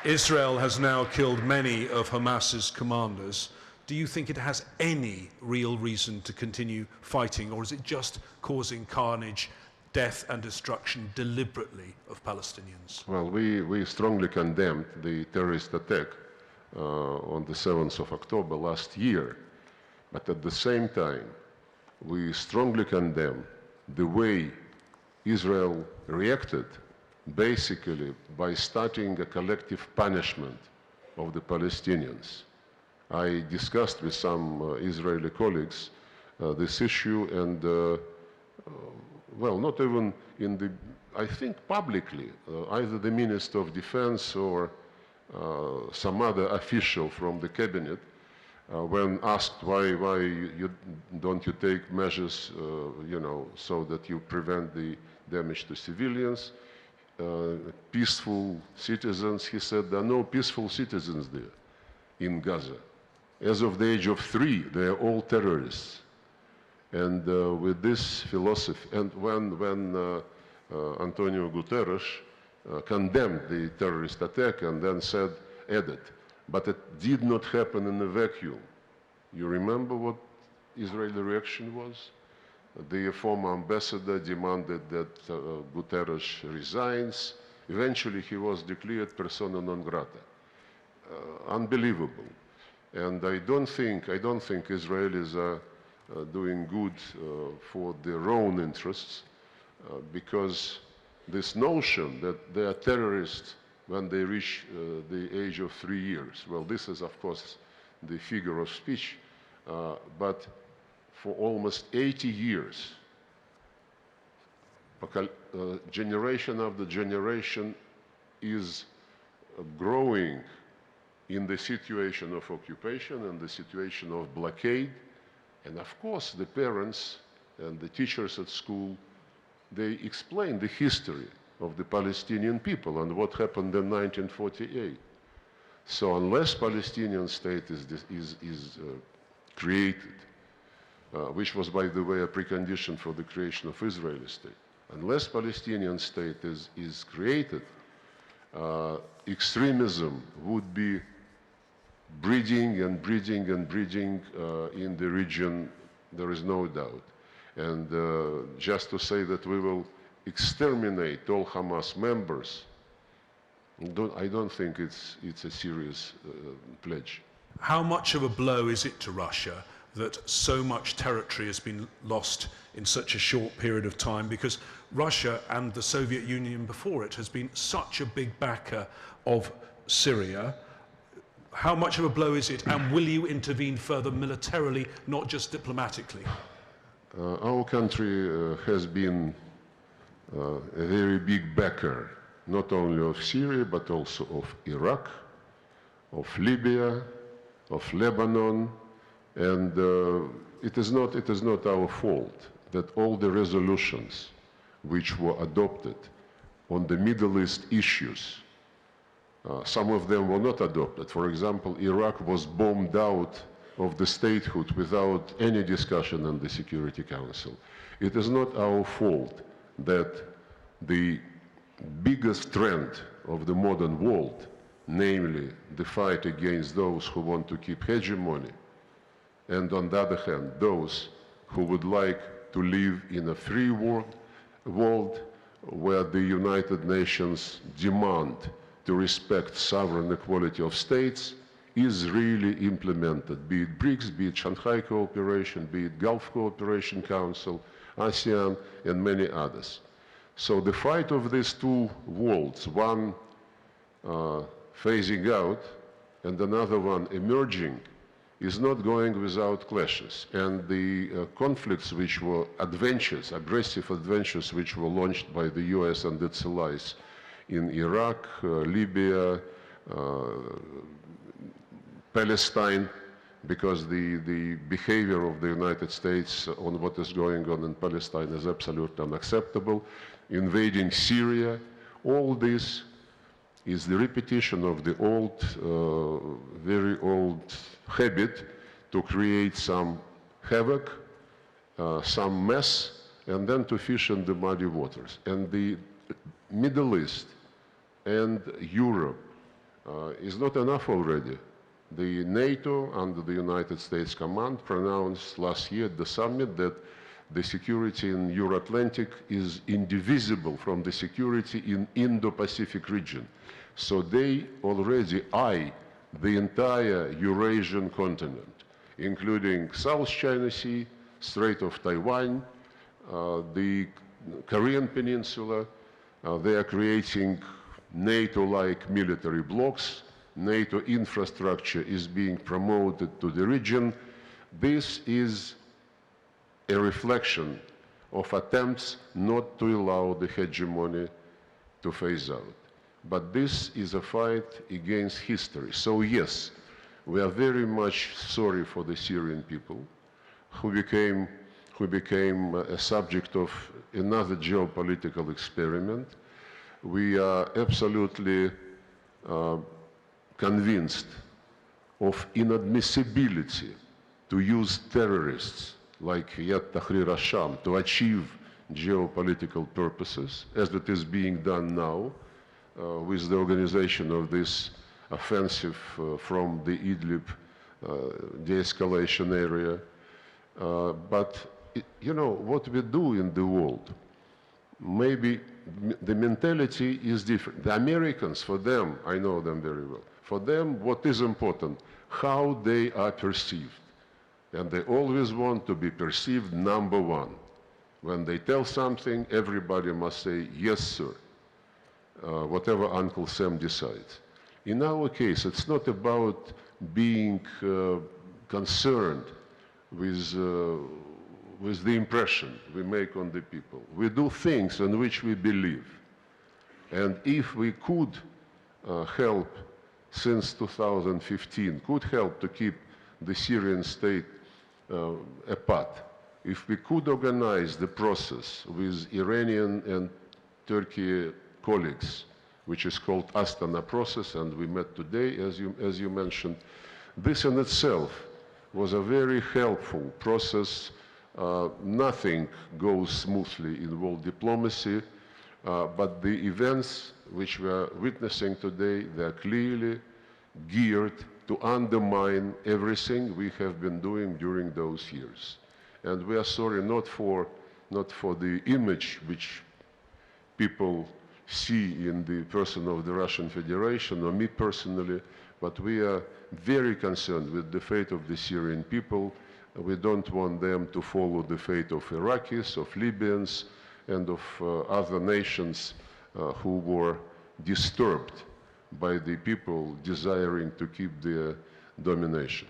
Israel has now killed many of Hamas's commanders. Do you think it has any real reason to continue fighting, or is it just causing carnage, death and destruction deliberately of Palestinians? Well, we strongly condemned the terrorist attack on the 7th of October last year, but at the same time, we strongly condemn the way Israel reacted, basically by starting a collective punishment of the Palestinians. I discussed with some Israeli colleagues this issue, and well, not even in the, I think publicly, either the Minister of Defense or some other official from the cabinet, when asked why don't you take measures, so that you prevent the damage to civilians, peaceful citizens, he said there are no peaceful citizens there in Gaza. As of the age of 3, they are all terrorists. And with this philosophy, and when Antonio Guterres condemned the terrorist attack and then added, but it did not happen in a vacuum. You remember what Israeli reaction was? The former ambassador demanded that Guterres resigns. Eventually, he was declared persona non grata. Unbelievable. And I don't think Israelis are doing good for their own interests, because this notion that they are terrorists when they reach the age of 3 years, well, this is, of course, the figure of speech, but for almost 80 years, generation after generation is growing in the situation of occupation and the situation of blockade. And of course, the parents and the teachers at school, they explain the history of the Palestinian people and what happened in 1948. So unless Palestinian state is created, which was, by the way, a precondition for the creation of Israeli state, unless Palestinian state is created, extremism would be breeding and breeding and breeding in the region, there is no doubt. And just to say that we will exterminate all Hamas members, I don't think it's a serious pledge. How much of a blow is it to Russia that so much territory has been lost in such a short period of time? Because Russia and the Soviet Union before it has been such a big backer of Syria. How much of a blow is it, and will you intervene further militarily, not just diplomatically? Our country has been a very big backer, not only of Syria, but also of Iraq, of Libya, of Lebanon, and it is not our fault that all the resolutions which were adopted on the Middle East issues, some of them were not adopted. For example, Iraq was bombed out of the statehood without any discussion in the Security Council. It is not our fault that the biggest trend of the modern world, namely the fight against those who want to keep hegemony, and on the other hand, those who would like to live in a free world where the United Nations demand to respect sovereign equality of states, is really implemented, be it BRICS, be it Shanghai Cooperation, be it Gulf Cooperation Council, ASEAN, and many others. So the fight of these two worlds, one phasing out and another one emerging, is not going without clashes. And the conflicts which were adventures, aggressive adventures which were launched by the US and its allies in Iraq, Libya, Palestine, because the behavior of the United States on what is going on in Palestine is absolutely unacceptable, invading Syria, all this is the repetition of the old, very old habit to create some havoc, some mess, and then to fish in the muddy waters. And the Middle East and Europe is not enough already. The NATO under the United States Command pronounced last year at the summit that the security in Euro-Atlantic is indivisible from the security in Indo-Pacific region. So they already eye the entire Eurasian continent, including South China Sea, Strait of Taiwan, the Korean Peninsula. They are creating NATO-like military blocs. NATO infrastructure is being promoted to the region. This is a reflection of attempts not to allow the hegemony to phase out. But this is a fight against history. So yes, we are very much sorry for the Syrian people who became a subject of another geopolitical experiment. We are absolutely convinced of inadmissibility to use terrorists like Yat Tahrir al-Sham to achieve geopolitical purposes, as it is being done now with the organization of this offensive from the Idlib de-escalation area. But you know, what we do in the world, maybe the mentality is different. The Americans, for them, I know them very well, for them what is important, how they are perceived. And they always want to be perceived number one. When they tell something, everybody must say, yes, sir, whatever Uncle Sam decides. In our case, it's not about being concerned with the impression we make on the people. We do things in which we believe. And if we could help, since 2015, could help to keep the Syrian state apart, if we could organize the process with Iranian and Turkey colleagues, which is called Astana process, and we met today, as you mentioned, this in itself was a very helpful process. Nothing goes smoothly in world diplomacy, but the events which we are witnessing today, they are clearly geared to undermine everything we have been doing during those years. And we are sorry not for the image which people see in the person of the Russian Federation or me personally, but we are very concerned with the fate of the Syrian people. We don't want them to follow the fate of Iraqis, of Libyans, and of other nations who were disturbed by the people desiring to keep their domination.